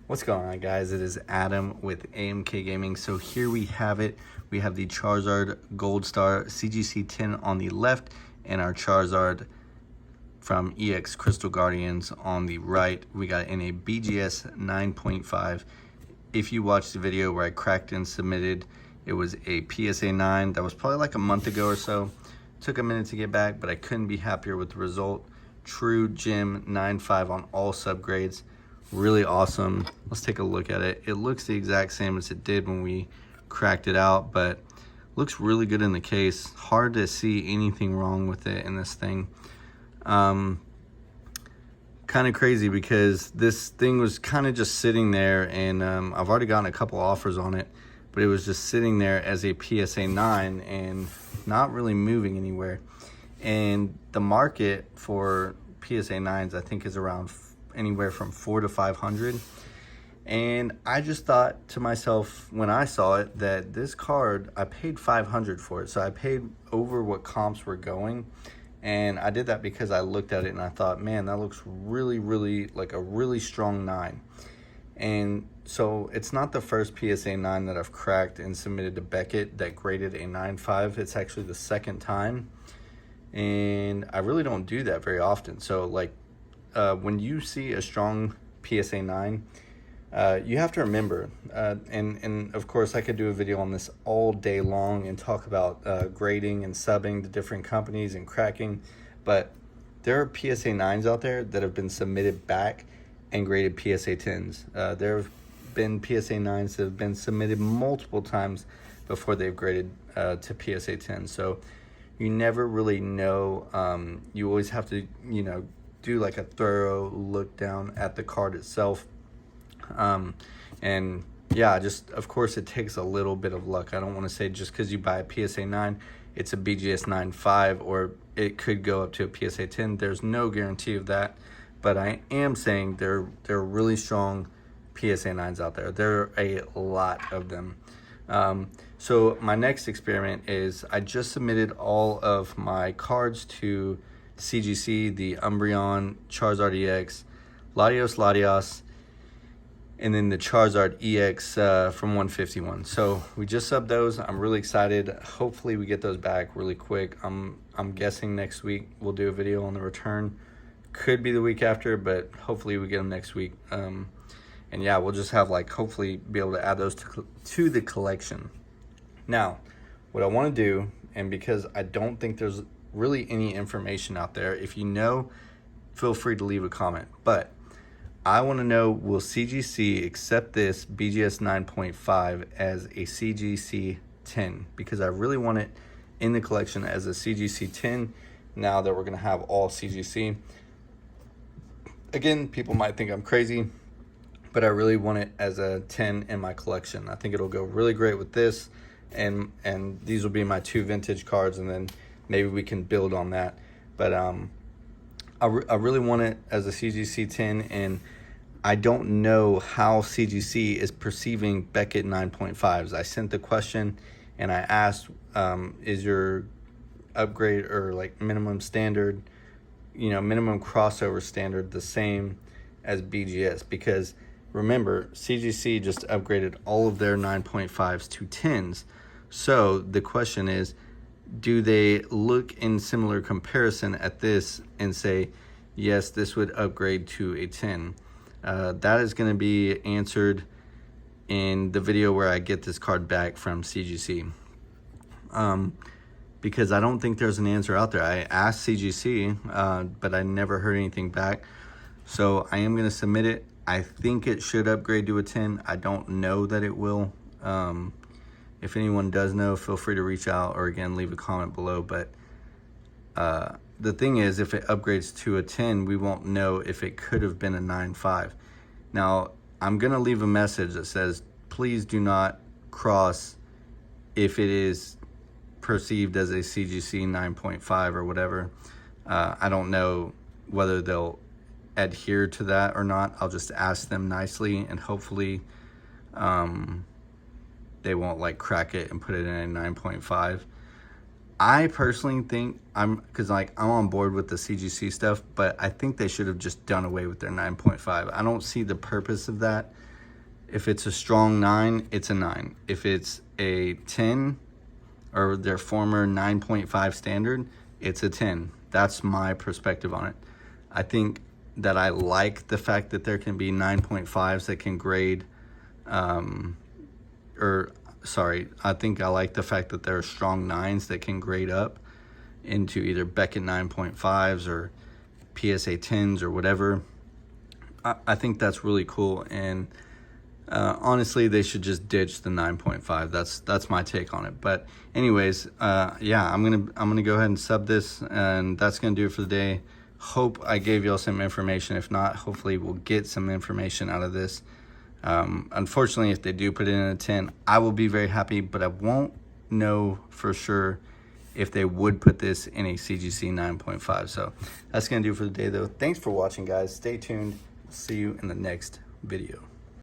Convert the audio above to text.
What's going on, guys? It is Adam with AMK Gaming. So here we have it. We have the Charizard Gold Star CGC 10 on the left and our Charizard from EX Crystal Guardians on the right. We got in a BGS 9.5. If you watched the video where I cracked and submitted, it was a PSA 9. That was probably like a month ago or so. Took a minute to get back, but I couldn't be happier with the result. True Gem 9.5 on all subgrades. Really awesome. Let's take a look at it. It looks the exact same as it did when we cracked it out, but looks really good in the case. Hard to see anything wrong with it in this thing. Kind of crazy because this thing was kind of just sitting there, and I've already gotten a couple offers on it, but it was just sitting there as a PSA 9 and not really moving anywhere. And the market for PSA 9s I think is around anywhere from 400 to 500. And I just thought to myself when I saw it that this card, I paid 500 for it. So I paid over what comps were going. And I did that because I looked at it and I thought, man, that looks really like a really strong 9. And so it's not the first PSA 9 that I've cracked and submitted to Beckett that graded a 9.5. It's actually the second time. And I really don't do that very often. So like, when you see a strong PSA 9, you have to remember, and of course I could do a video on this all day long and talk about grading and subbing to different companies and cracking, but there are PSA 9s out there that have been submitted back and graded PSA 10s. There have been PSA 9s that have been submitted multiple times before they've graded to PSA 10. So you never really know. You always have to, do like a thorough look down at the card itself. And yeah, just of course it takes a little bit of luck. I don't want to say just because you buy a PSA 9 it's a BGS 9.5 or it could go up to a PSA 10. There's no guarantee of that, but I am saying there are really strong PSA 9s out there. There are a lot of them. So my next experiment is I just submitted all of my cards to CGC, the Umbreon, Charizard EX, Latios, and then the Charizard EX from 151. So we just subbed those. I'm really excited. Hopefully we get those back really quick. I'm guessing next week we'll do a video on the return. Could be the week after, but hopefully we get them next week. And yeah, we'll just have hopefully be able to add those to the collection. Now, what I want to do, and because I don't think there's really any information out there, if you know, feel free to leave a comment, but I want to know, will CGC accept this BGS 9.5 as a CGC 10? Because I really want it in the collection as a CGC 10 now that we're going to have all CGC. Again, people might think I'm crazy, but I really want it as a 10 in my collection. I think it'll go really great with this, and these will be my 2 vintage cards, and then maybe we can build on that. But I really want it as a CGC 10, and I don't know how CGC is perceiving Beckett 9.5s. I sent the question and I asked, is your upgrade or minimum standard, minimum crossover standard the same as BGS? Because remember, CGC just upgraded all of their 9.5s to 10s. So the question is, do they look in similar comparison at this and say, yes, this would upgrade to a 10? That is going to be answered in the video where I get this card back from CGC. Because I don't think there's an answer out there. I asked CGC, but I never heard anything back. So I am going to submit it. I think it should upgrade to a 10. I don't know that it will. If anyone does know, feel free to reach out or again leave a comment below. But the thing is, if it upgrades to a 10, we won't know if it could have been a 9.5. Now, I'm going to leave a message that says, please do not cross if it is perceived as a CGC 9.5 or whatever. I don't know whether they'll adhere to that or not. I'll just ask them nicely, and hopefully they won't crack it and put it in a 9.5. I personally think because I'm on board with the CGC stuff, but I think they should have just done away with their 9.5. I don't see the purpose of that. If it's a strong 9, it's a 9. If it's a 10 or their former 9.5 standard, it's a 10. That's my perspective on it. I think that I like the fact that there can be 9.5s that can grade, I think I like the fact that there are strong 9s that can grade up into either Beckett 9.5s or PSA 10s or whatever. I think that's really cool, and honestly, they should just ditch the 9.5. That's my take on it. But anyways, yeah, I'm gonna go ahead and sub this, and that's gonna do it for the day. Hope I gave y'all some information. If not, hopefully we'll get some information out of this. Unfortunately, if they do put it in a 10, I will be very happy, but I won't know for sure if they would put this in a CGC 9.5. So that's gonna do it for the day, though. Thanks for watching, guys. Stay tuned. See you in the next video.